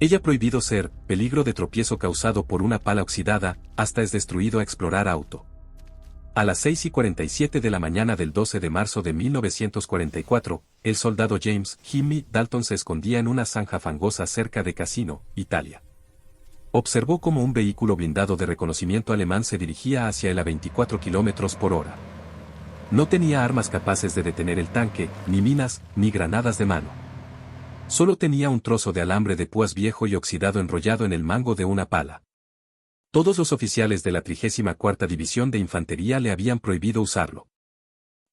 Ella prohibido ser, peligro de tropiezo causado por una pala oxidada, hasta es destruido a explorar auto. A las 6:47 de la mañana del 12 de marzo de 1944, el soldado James Jimmy Dalton se escondía en una zanja fangosa cerca de Cassino, Italia. Observó cómo un vehículo blindado de reconocimiento alemán se dirigía hacia él a 24 km por hora. No tenía armas capaces de detener el tanque, ni minas, ni granadas de mano. Solo tenía un trozo de alambre de púas viejo y oxidado enrollado en el mango de una pala. Todos los oficiales de la 34ª División de Infantería le habían prohibido usarlo.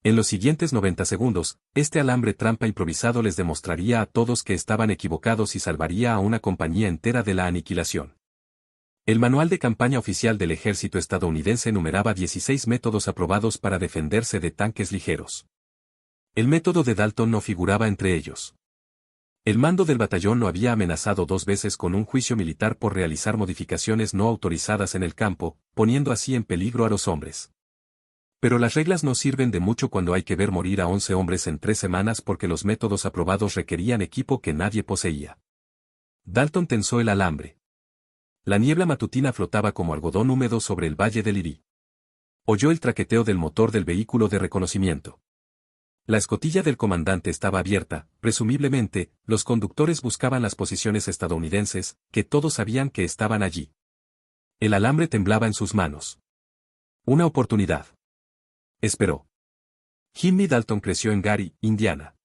En los siguientes 90 segundos, este alambre trampa improvisado les demostraría a todos que estaban equivocados y salvaría a una compañía entera de la aniquilación. El manual de campaña oficial del ejército estadounidense enumeraba 16 métodos aprobados para defenderse de tanques ligeros. El método de Dalton no figuraba entre ellos. El mando del batallón lo había amenazado 2 veces con un juicio militar por realizar modificaciones no autorizadas en el campo, poniendo así en peligro a los hombres. Pero las reglas no sirven de mucho cuando hay que ver morir a 11 hombres en 3 semanas porque los métodos aprobados requerían equipo que nadie poseía. Dalton tensó el alambre. La niebla matutina flotaba como algodón húmedo sobre el valle del Erie. Oyó el traqueteo del motor del vehículo de reconocimiento. La escotilla del comandante estaba abierta, presumiblemente, los conductores buscaban las posiciones estadounidenses, que todos sabían que estaban allí. El alambre temblaba en sus manos. Una oportunidad. Esperó. Jimmy Dalton creció en Gary, Indiana.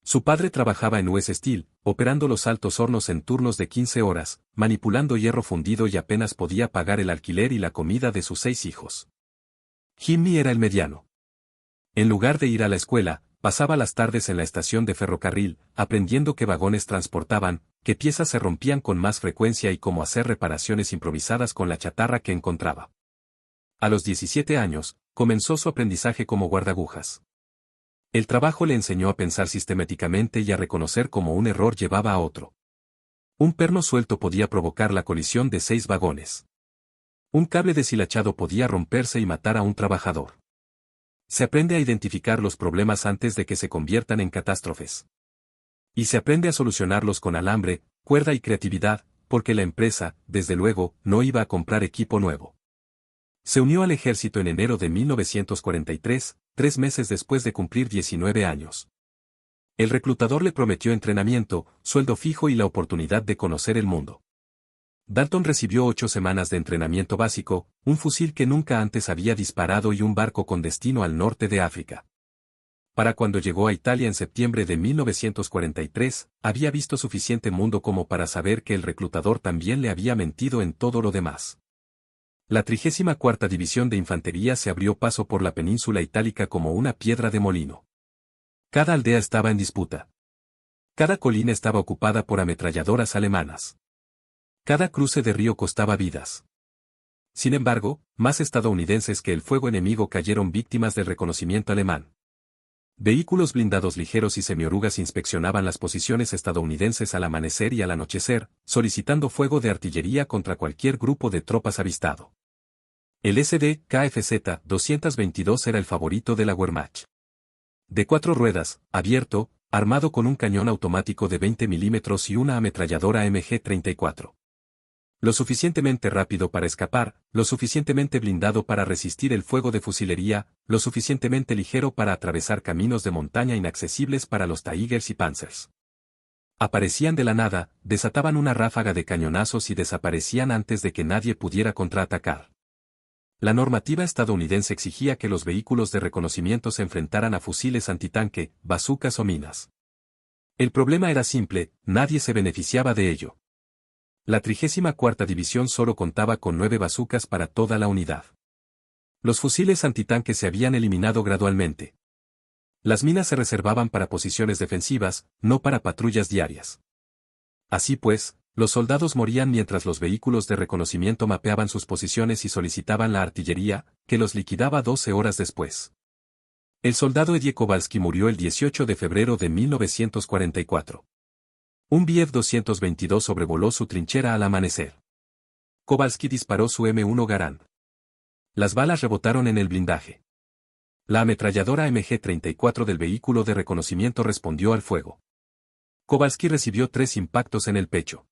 Su padre trabajaba en US Steel, operando los altos hornos en turnos de 15 horas, manipulando hierro fundido y apenas podía pagar el alquiler y la comida de sus 6 hijos. Jimmy era el mediano. En lugar de ir a la escuela, pasaba las tardes en la estación de ferrocarril, aprendiendo qué vagones transportaban, qué piezas se rompían con más frecuencia y cómo hacer reparaciones improvisadas con la chatarra que encontraba. A los 17 años, comenzó su aprendizaje como guardaagujas. El trabajo le enseñó a pensar sistemáticamente y a reconocer cómo un error llevaba a otro. Un perno suelto podía provocar la colisión de 6 vagones. Un cable deshilachado podía romperse y matar a un trabajador. Se aprende a identificar los problemas antes de que se conviertan en catástrofes. Y se aprende a solucionarlos con alambre, cuerda y creatividad, porque la empresa, desde luego, no iba a comprar equipo nuevo. Se unió al ejército en enero de 1943, 3 meses después de cumplir 19 años. El reclutador le prometió entrenamiento, sueldo fijo y la oportunidad de conocer el mundo. Dalton recibió 8 semanas de entrenamiento básico, un fusil que nunca antes había disparado y un barco con destino al norte de África. Para cuando llegó a Italia en septiembre de 1943, había visto suficiente mundo como para saber que el reclutador también le había mentido en todo lo demás. La 34ª División de Infantería se abrió paso por la península itálica como una piedra de molino. Cada aldea estaba en disputa. Cada colina estaba ocupada por ametralladoras alemanas. Cada cruce de río costaba vidas. Sin embargo, más estadounidenses que el fuego enemigo cayeron víctimas del reconocimiento alemán. Vehículos blindados ligeros y semiorugas inspeccionaban las posiciones estadounidenses al amanecer y al anochecer, solicitando fuego de artillería contra cualquier grupo de tropas avistado. El SD KFZ 222 era el favorito de la Wehrmacht. De 4 ruedas, abierto, armado con un cañón automático de 20 milímetros y una ametralladora MG-34. Lo suficientemente rápido para escapar, lo suficientemente blindado para resistir el fuego de fusilería, lo suficientemente ligero para atravesar caminos de montaña inaccesibles para los Tigers y Panzers. Aparecían de la nada, desataban una ráfaga de cañonazos y desaparecían antes de que nadie pudiera contraatacar. La normativa estadounidense exigía que los vehículos de reconocimiento se enfrentaran a fusiles antitanque, bazucas o minas. El problema era simple, nadie se beneficiaba de ello. La 34ª División solo contaba con 9 bazucas para toda la unidad. Los fusiles antitanque se habían eliminado gradualmente. Las minas se reservaban para posiciones defensivas, no para patrullas diarias. Así pues, los soldados morían mientras los vehículos de reconocimiento mapeaban sus posiciones y solicitaban la artillería, que los liquidaba 12 horas después. El soldado Eddie Kowalski murió el 18 de febrero de 1944. Un Bf-222 sobrevoló su trinchera al amanecer. Kowalski disparó su M1 Garand. Las balas rebotaron en el blindaje. La ametralladora MG-34 del vehículo de reconocimiento respondió al fuego. Kowalski recibió 3 impactos en el pecho.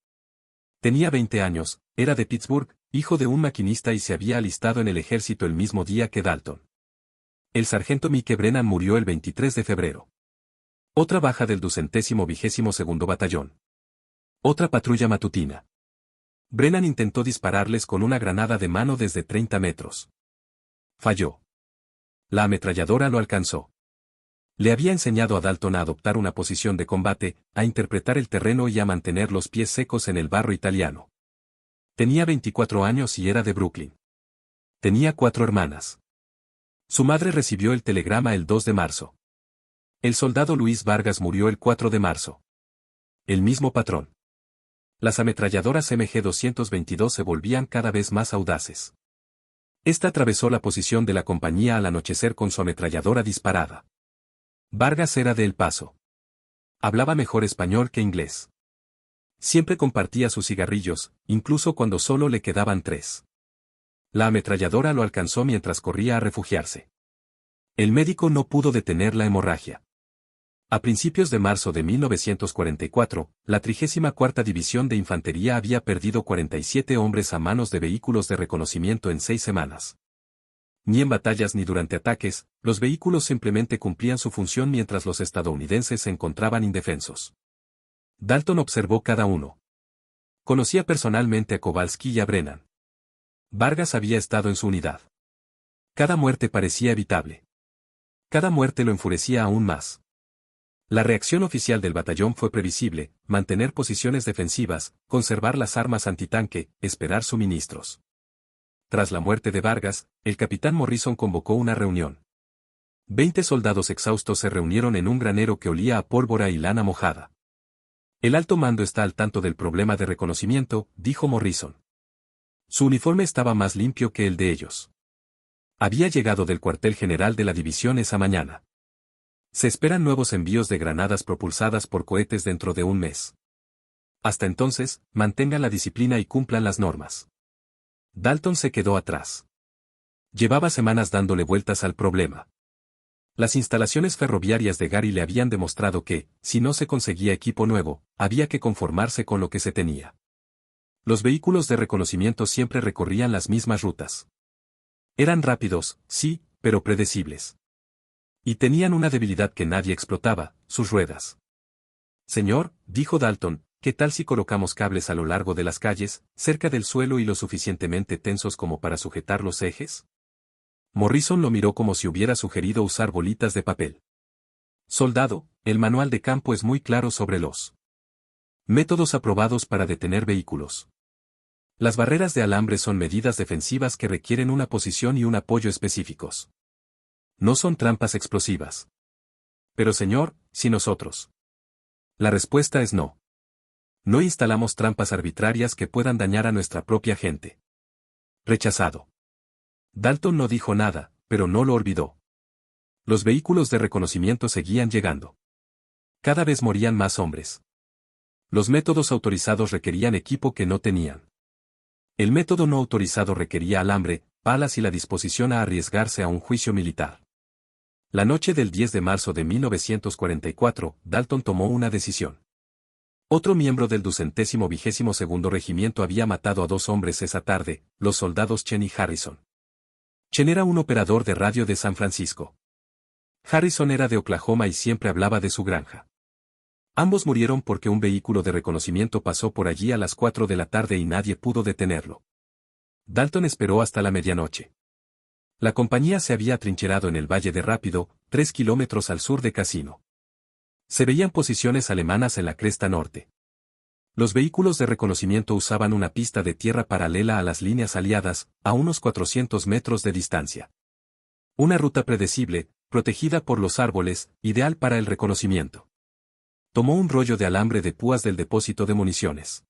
Tenía 20 años, era de Pittsburgh, hijo de un maquinista y se había alistado en el ejército el mismo día que Dalton. El sargento Mike Brennan murió el 23 de febrero. Otra baja del 222º Batallón. Otra patrulla matutina. Brennan intentó dispararles con una granada de mano desde 30 metros. Falló. La ametralladora lo alcanzó. Le había enseñado a Dalton a adoptar una posición de combate, a interpretar el terreno y a mantener los pies secos en el barro italiano. Tenía 24 años y era de Brooklyn. Tenía 4 hermanas. Su madre recibió el telegrama el 2 de marzo. El soldado Luis Vargas murió el 4 de marzo. El mismo patrón. Las ametralladoras MG-222 se volvían cada vez más audaces. Esta atravesó la posición de la compañía al anochecer con su ametralladora disparada. Vargas era de El Paso. Hablaba mejor español que inglés. Siempre compartía sus cigarrillos, incluso cuando solo le quedaban 3. La ametralladora lo alcanzó mientras corría a refugiarse. El médico no pudo detener la hemorragia. A principios de marzo de 1944, la 34ª División de Infantería había perdido 47 hombres a manos de vehículos de reconocimiento en 6 semanas. Ni en batallas ni durante ataques, los vehículos simplemente cumplían su función mientras los estadounidenses se encontraban indefensos. Dalton observó cada uno. Conocía personalmente a Kowalski y a Brennan. Vargas había estado en su unidad. Cada muerte parecía evitable. Cada muerte lo enfurecía aún más. La reacción oficial del batallón fue previsible: mantener posiciones defensivas, conservar las armas antitanque, esperar suministros. Tras la muerte de Vargas, el capitán Morrison convocó una reunión. 20 soldados exhaustos se reunieron en un granero que olía a pólvora y lana mojada. El alto mando está al tanto del problema de reconocimiento, dijo Morrison. Su uniforme estaba más limpio que el de ellos. Había llegado del cuartel general de la división esa mañana. Se esperan nuevos envíos de granadas propulsadas por cohetes dentro de un mes. Hasta entonces, mantengan la disciplina y cumplan las normas. Dalton se quedó atrás. Llevaba semanas dándole vueltas al problema. Las instalaciones ferroviarias de Gary le habían demostrado que, si no se conseguía equipo nuevo, había que conformarse con lo que se tenía. Los vehículos de reconocimiento siempre recorrían las mismas rutas. Eran rápidos, sí, pero predecibles. Y tenían una debilidad que nadie explotaba: sus ruedas. Señor, dijo Dalton, ¿qué tal si colocamos cables a lo largo de las calles, cerca del suelo y lo suficientemente tensos como para sujetar los ejes? Morrison lo miró como si hubiera sugerido usar bolitas de papel. Soldado, el manual de campo es muy claro sobre los métodos aprobados para detener vehículos. Las barreras de alambre son medidas defensivas que requieren una posición y un apoyo específicos. No son trampas explosivas. Pero señor, si nosotros. La respuesta es no. No instalamos trampas arbitrarias que puedan dañar a nuestra propia gente. Rechazado. Dalton no dijo nada, pero no lo olvidó. Los vehículos de reconocimiento seguían llegando. Cada vez morían más hombres. Los métodos autorizados requerían equipo que no tenían. El método no autorizado requería alambre, palas y la disposición a arriesgarse a un juicio militar. La noche del 10 de marzo de 1944, Dalton tomó una decisión. Otro miembro del 222º Regimiento había matado a 2 hombres esa tarde, los soldados Chen y Harrison. Chen era un operador de radio de San Francisco. Harrison era de Oklahoma y siempre hablaba de su granja. Ambos murieron porque un vehículo de reconocimiento pasó por allí a las 4 de la tarde y nadie pudo detenerlo. Dalton esperó hasta la medianoche. La compañía se había atrincherado en el Valle de Rápido, 3 kilómetros al sur de Casino. Se veían posiciones alemanas en la cresta norte. Los vehículos de reconocimiento usaban una pista de tierra paralela a las líneas aliadas, a unos 400 metros de distancia. Una ruta predecible, protegida por los árboles, ideal para el reconocimiento. Tomó un rollo de alambre de púas del depósito de municiones.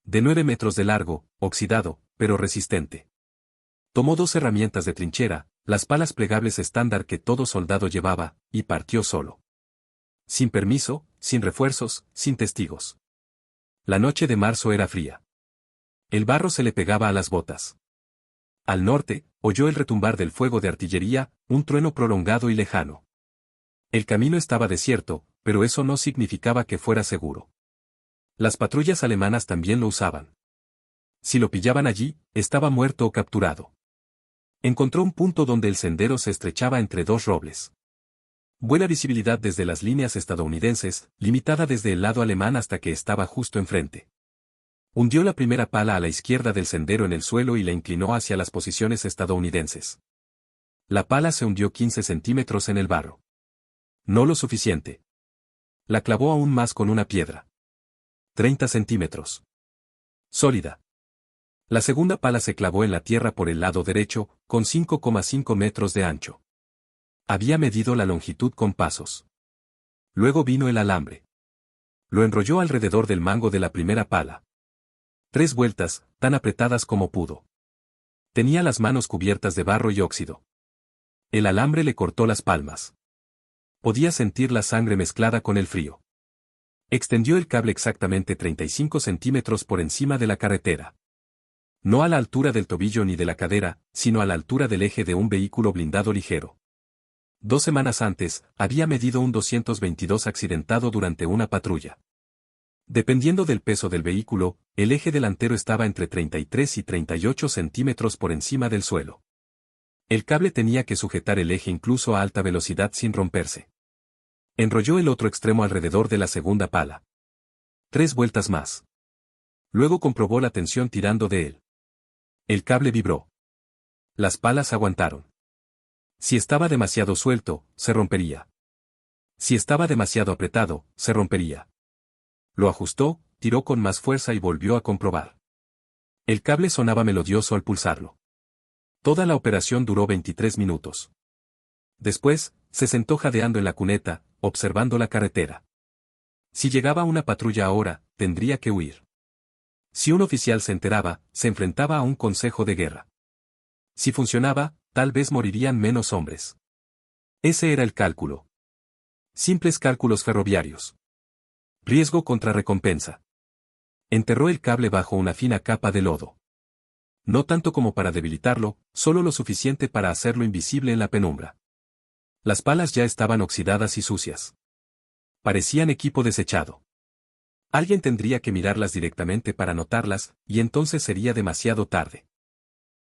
De 9 metros de largo, oxidado, pero resistente. Tomó 2 herramientas de trinchera, las palas plegables estándar que todo soldado llevaba, y partió solo. Sin permiso, sin refuerzos, sin testigos. La noche de marzo era fría. El barro se le pegaba a las botas. Al norte, oyó el retumbar del fuego de artillería, un trueno prolongado y lejano. El camino estaba desierto, pero eso no significaba que fuera seguro. Las patrullas alemanas también lo usaban. Si lo pillaban allí, estaba muerto o capturado. Encontró un punto donde el sendero se estrechaba entre dos robles. Buena visibilidad desde las líneas estadounidenses, limitada desde el lado alemán hasta que estaba justo enfrente. Hundió la primera pala a la izquierda del sendero en el suelo y la inclinó hacia las posiciones estadounidenses. La pala se hundió 15 centímetros en el barro. No lo suficiente. La clavó aún más con una piedra. 30 centímetros. Sólida. La segunda pala se clavó en la tierra por el lado derecho, con 5,5 metros de ancho. Había medido la longitud con pasos. Luego vino el alambre. Lo enrolló alrededor del mango de la primera pala. 3 vueltas, tan apretadas como pudo. Tenía las manos cubiertas de barro y óxido. El alambre le cortó las palmas. Podía sentir la sangre mezclada con el frío. Extendió el cable exactamente 35 centímetros por encima de la carretera. No a la altura del tobillo ni de la cadera, sino a la altura del eje de un vehículo blindado ligero. 2 semanas antes, había medido un 222 accidentado durante una patrulla. Dependiendo del peso del vehículo, el eje delantero estaba entre 33 y 38 centímetros por encima del suelo. El cable tenía que sujetar el eje incluso a alta velocidad sin romperse. Enrolló el otro extremo alrededor de la segunda pala. 3 vueltas más. Luego comprobó la tensión tirando de él. El cable vibró. Las palas aguantaron. Si estaba demasiado suelto, se rompería. Si estaba demasiado apretado, se rompería. Lo ajustó, tiró con más fuerza y volvió a comprobar. El cable sonaba melodioso al pulsarlo. Toda la operación duró 23 minutos. Después, se sentó jadeando en la cuneta, observando la carretera. Si llegaba una patrulla ahora, tendría que huir. Si un oficial se enteraba, se enfrentaba a un consejo de guerra. Si funcionaba, tal vez morirían menos hombres. Ese era el cálculo. Simples cálculos ferroviarios. Riesgo contra recompensa. Enterró el cable bajo una fina capa de lodo. No tanto como para debilitarlo, solo lo suficiente para hacerlo invisible en la penumbra. Las palas ya estaban oxidadas y sucias. Parecían equipo desechado. Alguien tendría que mirarlas directamente para notarlas, y entonces sería demasiado tarde.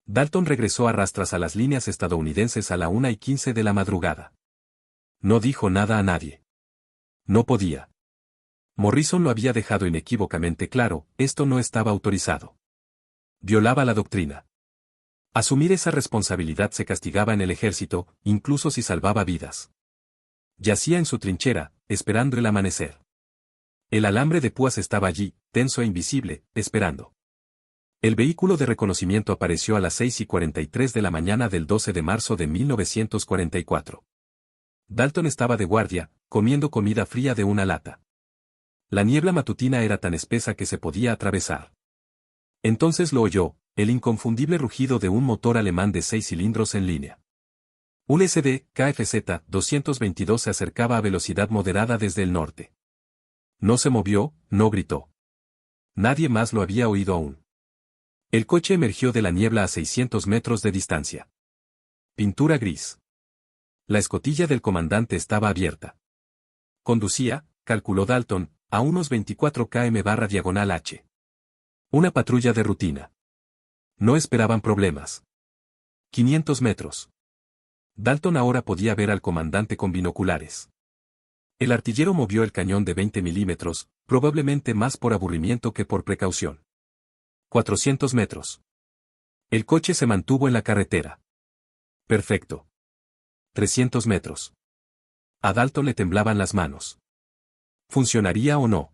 Dalton regresó a rastras a las líneas estadounidenses a la 1:15 de la madrugada. No dijo nada a nadie. No podía. Morrison lo había dejado inequívocamente claro, esto no estaba autorizado. Violaba la doctrina. Asumir esa responsabilidad se castigaba en el ejército, incluso si salvaba vidas. Yacía en su trinchera, esperando el amanecer. El alambre de púas estaba allí, tenso e invisible, esperando. El vehículo de reconocimiento apareció a las 6:43 de la mañana del 12 de marzo de 1944. Dalton estaba de guardia, comiendo comida fría de una lata. La niebla matutina era tan espesa que se podía atravesar. Entonces lo oyó, el inconfundible rugido de un motor alemán de 6 cilindros en línea. Un SD, KFZ 222 se acercaba a velocidad moderada desde el norte. No se movió, no gritó. Nadie más lo había oído aún. El coche emergió de la niebla a 600 metros de distancia. Pintura gris. La escotilla del comandante estaba abierta. Conducía, calculó Dalton, a unos 24 km/h. Una patrulla de rutina. No esperaban problemas. 500 metros. Dalton ahora podía ver al comandante con binoculares. El artillero movió el cañón de 20 milímetros, probablemente más por aburrimiento que por precaución. 400 metros. El coche se mantuvo en la carretera. Perfecto. 300 metros. A Dalton le temblaban las manos. ¿Funcionaría o no?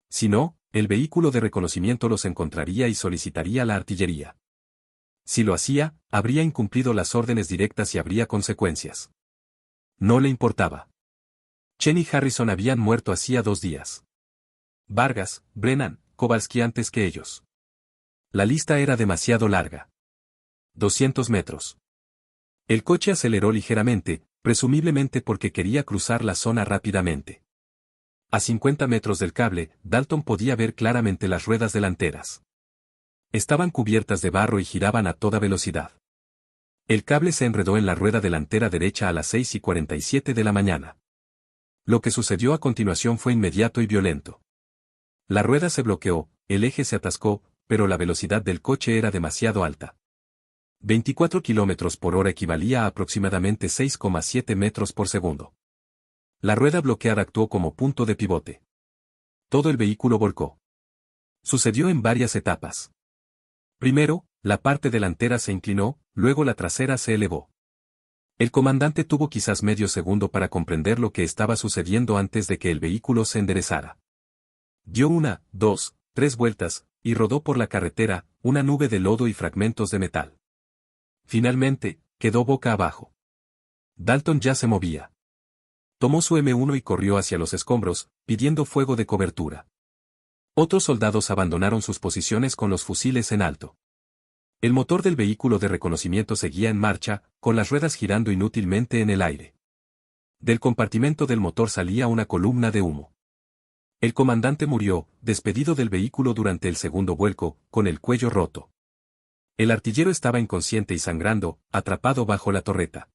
Si no, el vehículo de reconocimiento los encontraría y solicitaría la artillería. Si lo hacía, habría incumplido las órdenes directas y habría consecuencias. No le importaba. Chen y Harrison habían muerto hacía 2 días. Vargas, Brennan, Kowalski antes que ellos. La lista era demasiado larga. 200 metros. El coche aceleró ligeramente, presumiblemente porque quería cruzar la zona rápidamente. A 50 metros del cable, Dalton podía ver claramente las ruedas delanteras. Estaban cubiertas de barro y giraban a toda velocidad. El cable se enredó en la rueda delantera derecha a las 6:47 de la mañana. Lo que sucedió a continuación fue inmediato y violento. La rueda se bloqueó, el eje se atascó, pero la velocidad del coche era demasiado alta. 24 kilómetros por hora equivalía a aproximadamente 6,7 metros por segundo. La rueda bloqueada actuó como punto de pivote. Todo el vehículo volcó. Sucedió en varias etapas. Primero, la parte delantera se inclinó, luego la trasera se elevó. El comandante tuvo quizás medio segundo para comprender lo que estaba sucediendo antes de que el vehículo se enderezara. Dio 1, 2, 3 vueltas, y rodó por la carretera, una nube de lodo y fragmentos de metal. Finalmente, quedó boca abajo. Dalton ya se movía. Tomó su M1 y corrió hacia los escombros, pidiendo fuego de cobertura. Otros soldados abandonaron sus posiciones con los fusiles en alto. El motor del vehículo de reconocimiento seguía en marcha, con las ruedas girando inútilmente en el aire. Del compartimento del motor salía una columna de humo. El comandante murió, despedido del vehículo durante el segundo vuelco, con el cuello roto. El artillero estaba inconsciente y sangrando, atrapado bajo la torreta.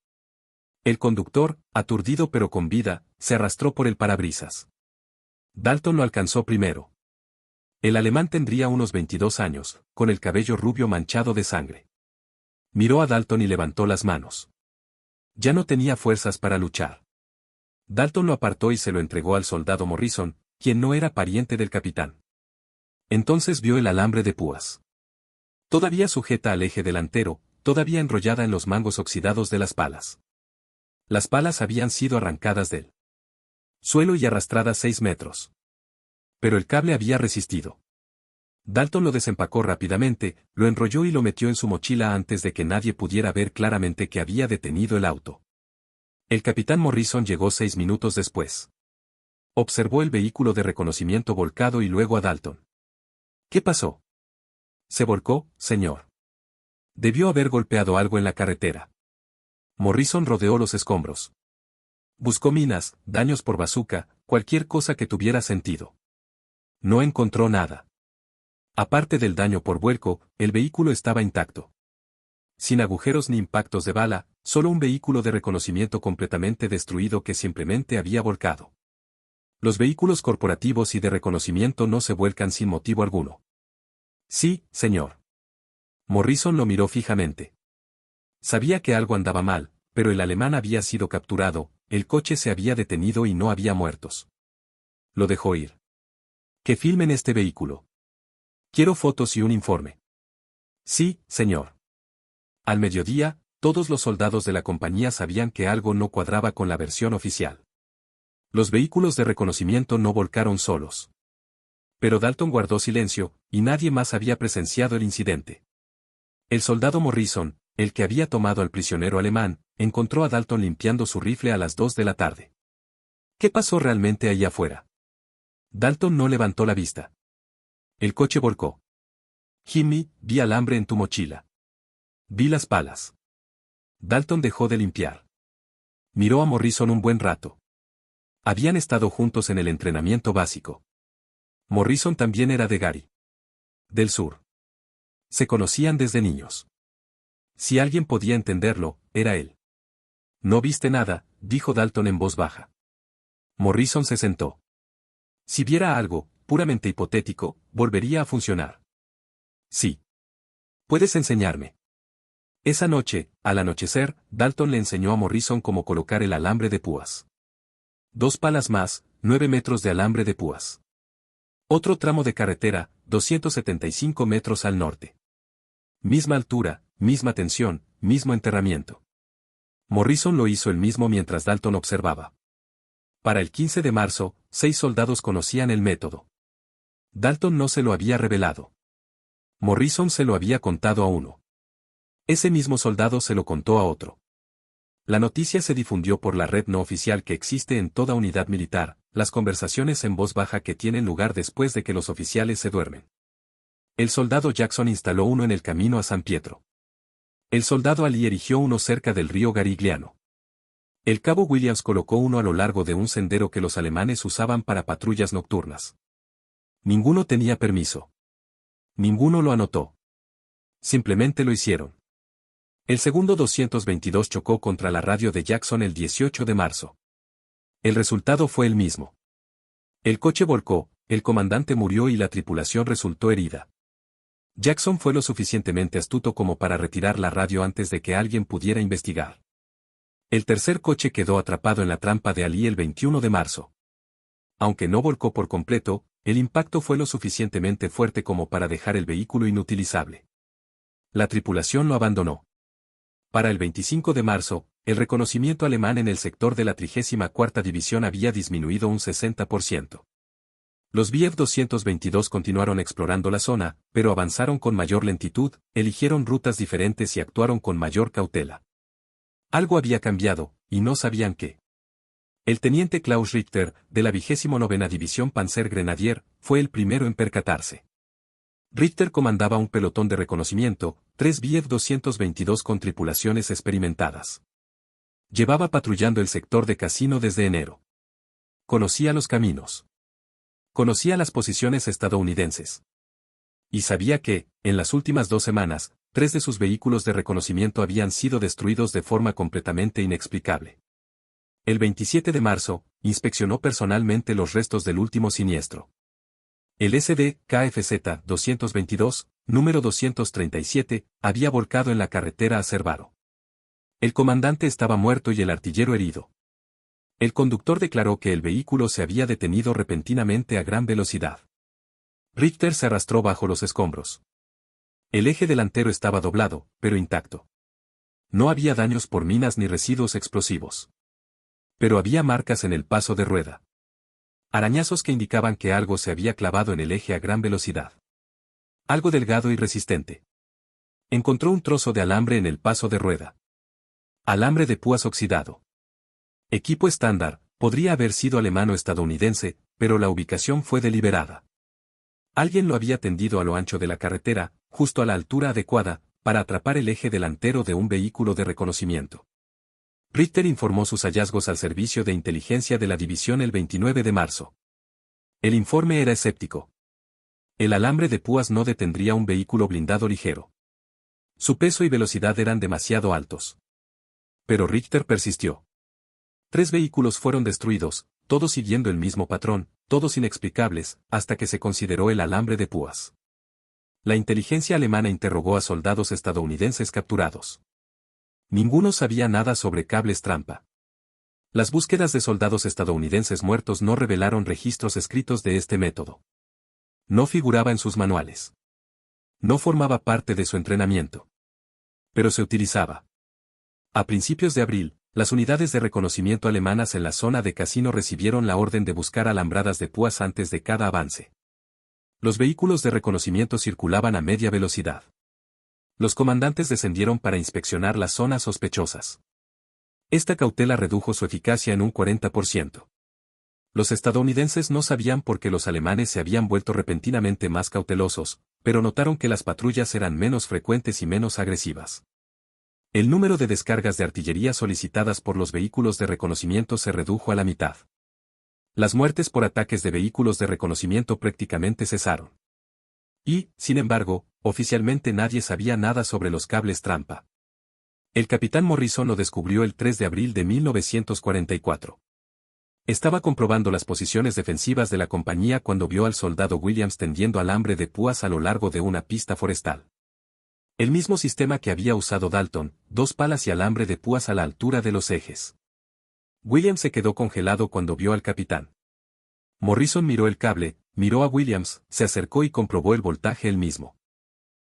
El conductor, aturdido pero con vida, se arrastró por el parabrisas. Dalton lo alcanzó primero. El alemán tendría unos 22 años, con el cabello rubio manchado de sangre. Miró a Dalton y levantó las manos. Ya no tenía fuerzas para luchar. Dalton lo apartó y se lo entregó al soldado Morrison, quien no era pariente del capitán. Entonces vio el alambre de púas. Todavía sujeta al eje delantero, todavía enrollada en los mangos oxidados de las palas. Las palas habían sido arrancadas del suelo y arrastradas 6 metros. Pero el cable había resistido. Dalton lo desempacó rápidamente, lo enrolló y lo metió en su mochila antes de que nadie pudiera ver claramente que había detenido el auto. El capitán Morrison llegó 6 minutos después. Observó el vehículo de reconocimiento volcado y luego a Dalton. ¿Qué pasó? Se volcó, señor. Debió haber golpeado algo en la carretera. Morrison rodeó los escombros. Buscó minas, daños por bazuca, cualquier cosa que tuviera sentido. No encontró nada. Aparte del daño por vuelco, el vehículo estaba intacto. Sin agujeros ni impactos de bala, solo un vehículo de reconocimiento completamente destruido que simplemente había volcado. Los vehículos corporativos y de reconocimiento no se vuelcan sin motivo alguno. Sí, señor. Morrison lo miró fijamente. Sabía que algo andaba mal, pero el alemán había sido capturado, el coche se había detenido y no había muertos. Lo dejó ir. Que filmen este vehículo. Quiero fotos y un informe. Sí, señor. Al mediodía, todos los soldados de la compañía sabían que algo no cuadraba con la versión oficial. Los vehículos de reconocimiento no volcaron solos. Pero Dalton guardó silencio, y nadie más había presenciado el incidente. El soldado Morrison, el que había tomado al prisionero alemán, encontró a Dalton limpiando su rifle a las 2 de la tarde. ¿Qué pasó realmente allá afuera? Dalton no levantó la vista. El coche volcó. Jimmy, vi alambre en tu mochila. Vi las palas. Dalton dejó de limpiar. Miró a Morrison un buen rato. Habían estado juntos en el entrenamiento básico. Morrison también era de Gary. Del sur. Se conocían desde niños. Si alguien podía entenderlo, era él. No viste nada, dijo Dalton en voz baja. Morrison se sentó. Si viera algo, puramente hipotético, volvería a funcionar. Sí. Puedes enseñarme. Esa noche, al anochecer, Dalton le enseñó a Morrison cómo colocar el alambre de púas. 2 palas más, 9 metros de alambre de púas. Otro tramo de carretera, 275 metros al norte. Misma altura, misma tensión, mismo enterramiento. Morrison lo hizo el mismo mientras Dalton observaba. Para el 15 de marzo, 6 soldados conocían el método. Dalton no se lo había revelado. Morrison se lo había contado a uno. Ese mismo soldado se lo contó a otro. La noticia se difundió por la red no oficial que existe en toda unidad militar, las conversaciones en voz baja que tienen lugar después de que los oficiales se duermen. El soldado Jackson instaló uno en el camino a San Pietro. El soldado Ali erigió uno cerca del río Garigliano. El cabo Williams colocó uno a lo largo de un sendero que los alemanes usaban para patrullas nocturnas. Ninguno tenía permiso. Ninguno lo anotó. Simplemente lo hicieron. El segundo 222 chocó contra la radio de Jackson el 18 de marzo. El resultado fue el mismo. El coche volcó, el comandante murió y la tripulación resultó herida. Jackson fue lo suficientemente astuto como para retirar la radio antes de que alguien pudiera investigar. El tercer coche quedó atrapado en la trampa de Ali el 21 de marzo. Aunque no volcó por completo, el impacto fue lo suficientemente fuerte como para dejar el vehículo inutilizable. La tripulación lo abandonó. Para el 25 de marzo, el reconocimiento alemán en el sector de la 34ª División había disminuido un 60%. Los Bf-222 continuaron explorando la zona, pero avanzaron con mayor lentitud, eligieron rutas diferentes y actuaron con mayor cautela. Algo había cambiado, y no sabían qué. El teniente Klaus Richter, de la 29ª División Panzergrenadier, fue el primero en percatarse. Richter comandaba un pelotón de reconocimiento, 3 Bf-222 con tripulaciones experimentadas. Llevaba patrullando el sector de Casino desde enero. Conocía los caminos. Conocía las posiciones estadounidenses. Y sabía que, en las últimas 2 semanas, 3 de sus vehículos de reconocimiento habían sido destruidos de forma completamente inexplicable. El 27 de marzo, inspeccionó personalmente los restos del último siniestro. El SD-KFZ-222, número 237, había volcado en la carretera a Cervaro. El comandante estaba muerto y el artillero herido. El conductor declaró que el vehículo se había detenido repentinamente a gran velocidad. Richter se arrastró bajo los escombros. El eje delantero estaba doblado, pero intacto. No había daños por minas ni residuos explosivos. Pero había marcas en el paso de rueda. Arañazos que indicaban que algo se había clavado en el eje a gran velocidad. Algo delgado y resistente. Encontró un trozo de alambre en el paso de rueda. Alambre de púas oxidado. Equipo estándar, podría haber sido alemán o estadounidense, pero la ubicación fue deliberada. Alguien lo había tendido a lo ancho de la carretera, justo a la altura adecuada, para atrapar el eje delantero de un vehículo de reconocimiento. Richter informó sus hallazgos al servicio de inteligencia de la división el 29 de marzo. El informe era escéptico. El alambre de púas no detendría un vehículo blindado ligero. Su peso y velocidad eran demasiado altos. Pero Richter persistió. 3 vehículos fueron destruidos, todos siguiendo el mismo patrón, todos inexplicables, hasta que se consideró el alambre de púas. La inteligencia alemana interrogó a soldados estadounidenses capturados. Ninguno sabía nada sobre cables trampa. Las búsquedas de soldados estadounidenses muertos no revelaron registros escritos de este método. No figuraba en sus manuales. No formaba parte de su entrenamiento. Pero se utilizaba. A principios de abril, las unidades de reconocimiento alemanas en la zona de Casino recibieron la orden de buscar alambradas de púas antes de cada avance. Los vehículos de reconocimiento circulaban a media velocidad. Los comandantes descendieron para inspeccionar las zonas sospechosas. Esta cautela redujo su eficacia en un 40%. Los estadounidenses no sabían por qué los alemanes se habían vuelto repentinamente más cautelosos, pero notaron que las patrullas eran menos frecuentes y menos agresivas. El número de descargas de artillería solicitadas por los vehículos de reconocimiento se redujo a la mitad. Las muertes por ataques de vehículos de reconocimiento prácticamente cesaron. Y, sin embargo, oficialmente nadie sabía nada sobre los cables trampa. El capitán Morrison lo descubrió el 3 de abril de 1944. Estaba comprobando las posiciones defensivas de la compañía cuando vio al soldado Williams tendiendo alambre de púas a lo largo de una pista forestal. El mismo sistema que había usado Dalton, 2 palas y alambre de púas a la altura de los ejes. Williams se quedó congelado cuando vio al capitán. Morrison miró el cable, miró a Williams, se acercó y comprobó el voltaje él mismo.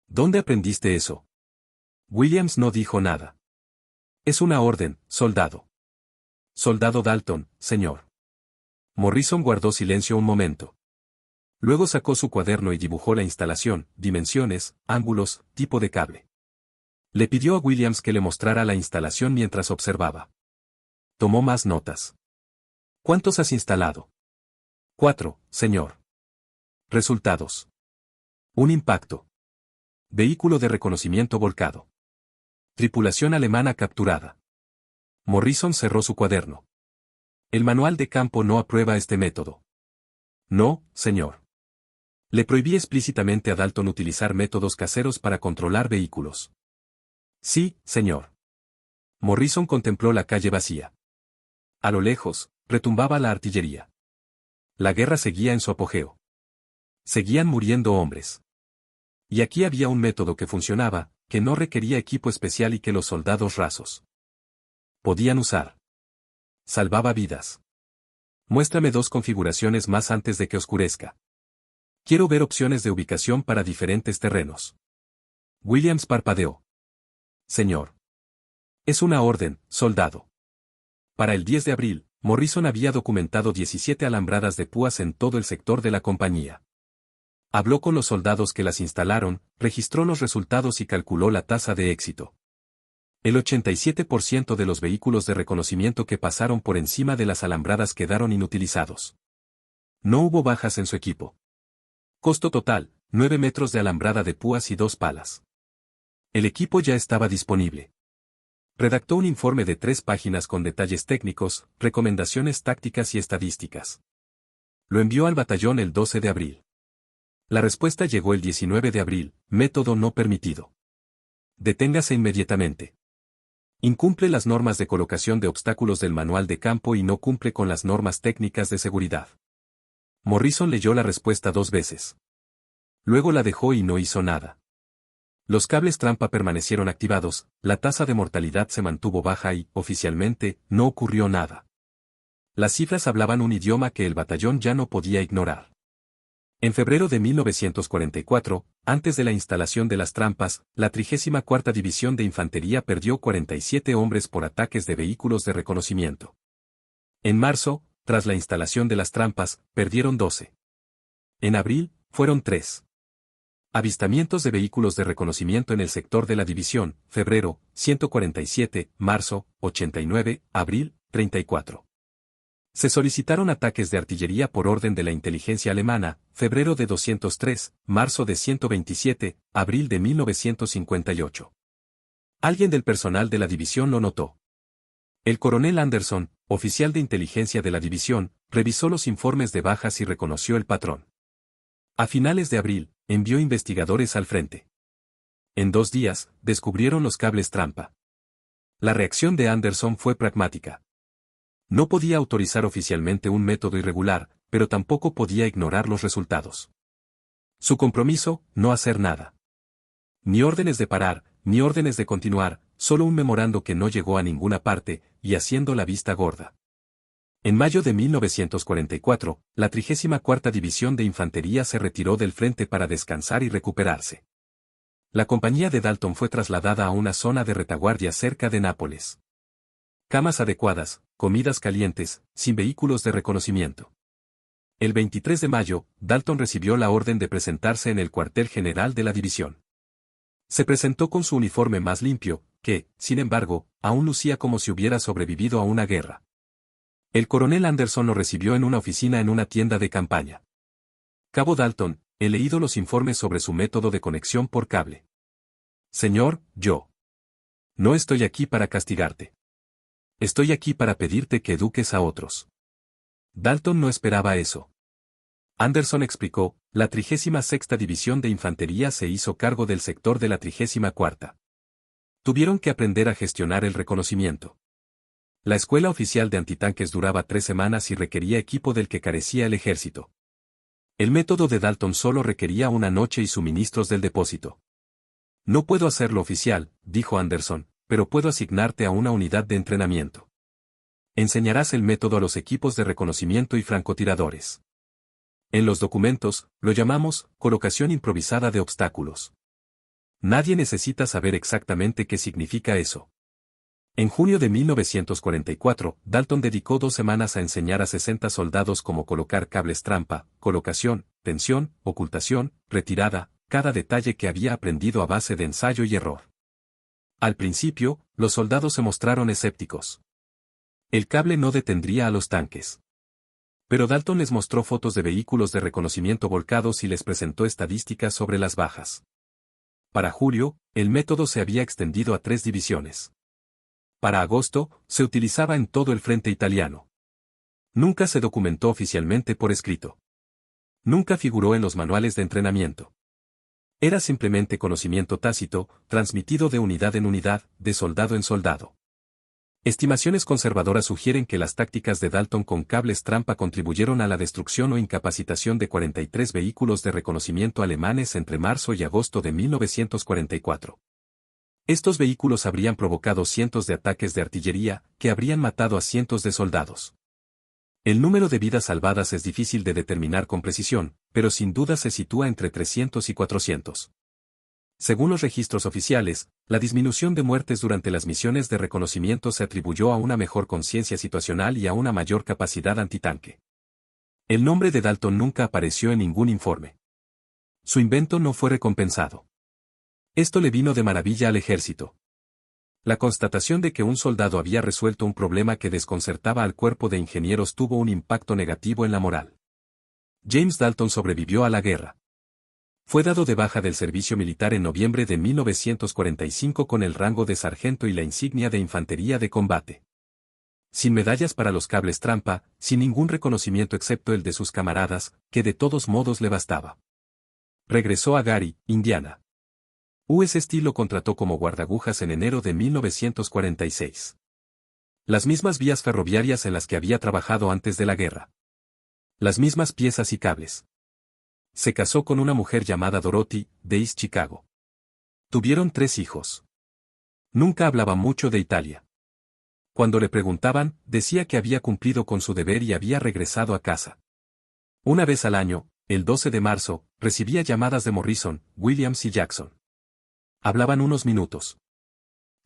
¿Dónde aprendiste eso? Williams no dijo nada. Es una orden, soldado. Soldado Dalton, señor. Morrison guardó silencio un momento. Luego sacó su cuaderno y dibujó la instalación, dimensiones, ángulos, tipo de cable. Le pidió a Williams que le mostrara la instalación mientras observaba. Tomó más notas. ¿Cuántos has instalado? 4, señor. Resultados. Un impacto. Vehículo de reconocimiento volcado. Tripulación alemana capturada. Morrison cerró su cuaderno. El manual de campo no aprueba este método. No, señor. Le prohibí explícitamente a Dalton utilizar métodos caseros para controlar vehículos. Sí, señor. Morrison contempló la calle vacía. A lo lejos, retumbaba la artillería. La guerra seguía en su apogeo. Seguían muriendo hombres. Y aquí había un método que funcionaba, que no requería equipo especial y que los soldados rasos podían usar. Salvaba vidas. Muéstrame 2 configuraciones más antes de que oscurezca. Quiero ver opciones de ubicación para diferentes terrenos. Williams parpadeó. Señor. Es una orden, soldado. Para el 10 de abril, Morrison había documentado 17 alambradas de púas en todo el sector de la compañía. Habló con los soldados que las instalaron, registró los resultados y calculó la tasa de éxito. El 87% de los vehículos de reconocimiento que pasaron por encima de las alambradas quedaron inutilizados. No hubo bajas en su equipo. Costo total, 9 metros de alambrada de púas y 2 palas. El equipo ya estaba disponible. Redactó un informe de 3 páginas con detalles técnicos, recomendaciones tácticas y estadísticas. Lo envió al batallón el 12 de abril. La respuesta llegó el 19 de abril, método no permitido. Deténgase inmediatamente. Incumple las normas de colocación de obstáculos del manual de campo y no cumple con las normas técnicas de seguridad. Morrison leyó la respuesta 2 veces. Luego la dejó y no hizo nada. Los cables trampa permanecieron activados, la tasa de mortalidad se mantuvo baja y, oficialmente, no ocurrió nada. Las cifras hablaban un idioma que el batallón ya no podía ignorar. En febrero de 1944, antes de la instalación de las trampas, la 34ª División de Infantería perdió 47 hombres por ataques de vehículos de reconocimiento. En marzo, tras la instalación de las trampas, perdieron 12. En abril, fueron 3. Avistamientos de vehículos de reconocimiento en el sector de la división, febrero, 147, marzo, 89, abril, 34. Se solicitaron ataques de artillería por orden de la inteligencia alemana, febrero de 203, marzo de 127, abril de 1958. Alguien del personal de la división lo notó. El coronel Anderson, oficial de inteligencia de la división, revisó los informes de bajas y reconoció el patrón. A finales de abril, envió investigadores al frente. En 2 días, descubrieron los cables trampa. La reacción de Anderson fue pragmática. No podía autorizar oficialmente un método irregular, pero tampoco podía ignorar los resultados. Su compromiso, no hacer nada. Ni órdenes de parar, ni órdenes de continuar, solo un memorando que no llegó a ninguna parte, y haciendo la vista gorda. En mayo de 1944, la 34ª División de Infantería se retiró del frente para descansar y recuperarse. La compañía de Dalton fue trasladada a una zona de retaguardia cerca de Nápoles. Camas adecuadas, comidas calientes, sin vehículos de reconocimiento. El 23 de mayo, Dalton recibió la orden de presentarse en el cuartel general de la división. Se presentó con su uniforme más limpio, que, sin embargo, aún lucía como si hubiera sobrevivido a una guerra. El coronel Anderson lo recibió en una oficina en una tienda de campaña. Cabo Dalton, he leído los informes sobre su método de conexión por cable. Señor, yo no estoy aquí para castigarte. Estoy aquí para pedirte que eduques a otros. Dalton no esperaba eso. Anderson explicó, la 36ª División de Infantería se hizo cargo del sector de la 34ª. Tuvieron que aprender a gestionar el reconocimiento. La escuela oficial de antitanques duraba 3 semanas y requería equipo del que carecía el ejército. El método de Dalton solo requería una noche y suministros del depósito. No puedo hacerlo oficial, dijo Anderson, pero puedo asignarte a una unidad de entrenamiento. Enseñarás el método a los equipos de reconocimiento y francotiradores. En los documentos, lo llamamos colocación improvisada de obstáculos. Nadie necesita saber exactamente qué significa eso. En junio de 1944, Dalton dedicó 2 semanas a enseñar a 60 soldados cómo colocar cables trampa, colocación, tensión, ocultación, retirada, cada detalle que había aprendido a base de ensayo y error. Al principio, los soldados se mostraron escépticos. El cable no detendría a los tanques. Pero Dalton les mostró fotos de vehículos de reconocimiento volcados y les presentó estadísticas sobre las bajas. Para julio, el método se había extendido a 3 divisiones. Para agosto, se utilizaba en todo el frente italiano. Nunca se documentó oficialmente por escrito. Nunca figuró en los manuales de entrenamiento. Era simplemente conocimiento tácito, transmitido de unidad en unidad, de soldado en soldado. Estimaciones conservadoras sugieren que las tácticas de Dalton con cables trampa contribuyeron a la destrucción o incapacitación de 43 vehículos de reconocimiento alemanes entre marzo y agosto de 1944. Estos vehículos habrían provocado cientos de ataques de artillería, que habrían matado a cientos de soldados. El número de vidas salvadas es difícil de determinar con precisión, pero sin duda se sitúa entre 300 y 400. Según los registros oficiales, la disminución de muertes durante las misiones de reconocimiento se atribuyó a una mejor conciencia situacional y a una mayor capacidad antitanque. El nombre de Dalton nunca apareció en ningún informe. Su invento no fue recompensado. Esto le vino de maravilla al ejército. La constatación de que un soldado había resuelto un problema que desconcertaba al cuerpo de ingenieros tuvo un impacto negativo en la moral. James Dalton sobrevivió a la guerra. Fue dado de baja del servicio militar en noviembre de 1945 con el rango de sargento y la insignia de infantería de combate. Sin medallas para los cables trampa, sin ningún reconocimiento excepto el de sus camaradas, que de todos modos le bastaba. Regresó a Gary, Indiana. U.S. Steel lo contrató como guardagujas en enero de 1946. Las mismas vías ferroviarias en las que había trabajado antes de la guerra. Las mismas piezas y cables. Se casó con una mujer llamada Dorothy, de East Chicago. Tuvieron 3 hijos. Nunca hablaba mucho de Italia. Cuando le preguntaban, decía que había cumplido con su deber y había regresado a casa. Una vez al año, el 12 de marzo, recibía llamadas de Morrison, Williams y Jackson. Hablaban unos minutos.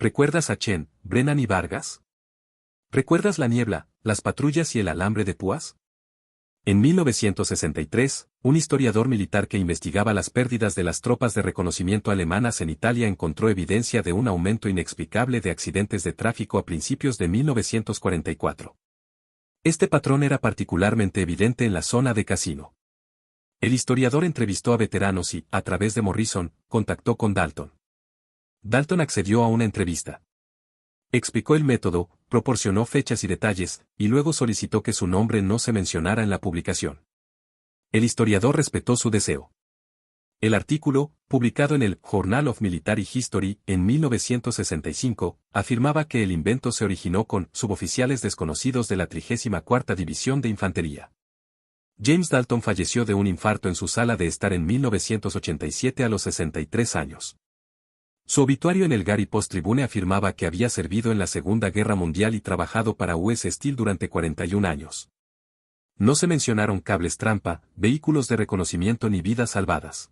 ¿Recuerdas a Chen, Brennan y Vargas? ¿Recuerdas la niebla, las patrullas y el alambre de púas? En 1963, un historiador militar que investigaba las pérdidas de las tropas de reconocimiento alemanas en Italia encontró evidencia de un aumento inexplicable de accidentes de tráfico a principios de 1944. Este patrón era particularmente evidente en la zona de Cassino. El historiador entrevistó a veteranos y, a través de Morrison, contactó con Dalton. Dalton accedió a una entrevista. Explicó el método, proporcionó fechas y detalles, y luego solicitó que su nombre no se mencionara en la publicación. El historiador respetó su deseo. El artículo, publicado en el Journal of Military History en 1965, afirmaba que el invento se originó con suboficiales desconocidos de la 34ª División de Infantería. James Dalton falleció de un infarto en su sala de estar en 1987 a los 63 años. Su obituario en el Gary Post-Tribune afirmaba que había servido en la Segunda Guerra Mundial y trabajado para U.S. Steel durante 41 años. No se mencionaron cables trampa, vehículos de reconocimiento ni vidas salvadas.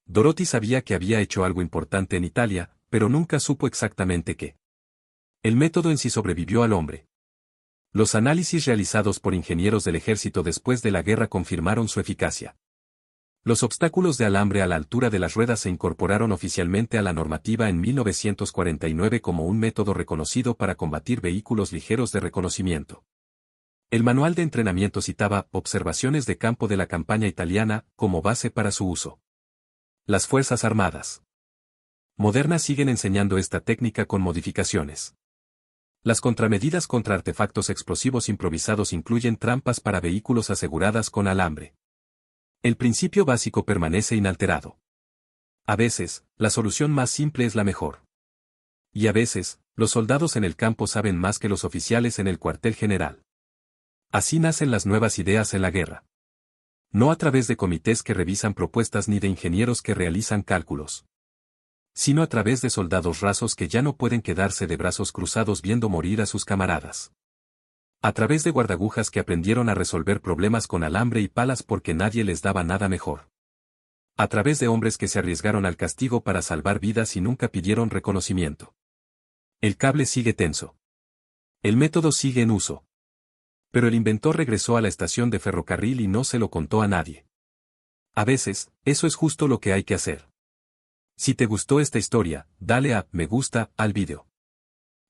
Dorothy sabía que había hecho algo importante en Italia, pero nunca supo exactamente qué. El método en sí sobrevivió al hombre. Los análisis realizados por ingenieros del ejército después de la guerra confirmaron su eficacia. Los obstáculos de alambre a la altura de las ruedas se incorporaron oficialmente a la normativa en 1949 como un método reconocido para combatir vehículos ligeros de reconocimiento. El manual de entrenamiento citaba observaciones de campo de la campaña italiana como base para su uso. Las Fuerzas Armadas modernas siguen enseñando esta técnica con modificaciones. Las contramedidas contra artefactos explosivos improvisados incluyen trampas para vehículos aseguradas con alambre. El principio básico permanece inalterado. A veces, la solución más simple es la mejor. Y a veces, los soldados en el campo saben más que los oficiales en el cuartel general. Así nacen las nuevas ideas en la guerra. No a través de comités que revisan propuestas ni de ingenieros que realizan cálculos, sino a través de soldados rasos que ya no pueden quedarse de brazos cruzados viendo morir a sus camaradas. A través de guardagujas que aprendieron a resolver problemas con alambre y palas porque nadie les daba nada mejor. A través de hombres que se arriesgaron al castigo para salvar vidas y nunca pidieron reconocimiento. El cable sigue tenso. El método sigue en uso. Pero el inventor regresó a la estación de ferrocarril y no se lo contó a nadie. A veces, eso es justo lo que hay que hacer. Si te gustó esta historia, dale a me gusta al video.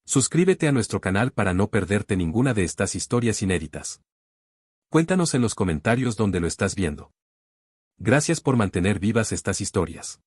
Suscríbete a nuestro canal para no perderte ninguna de estas historias inéditas. Cuéntanos en los comentarios dónde lo estás viendo. Gracias por mantener vivas estas historias.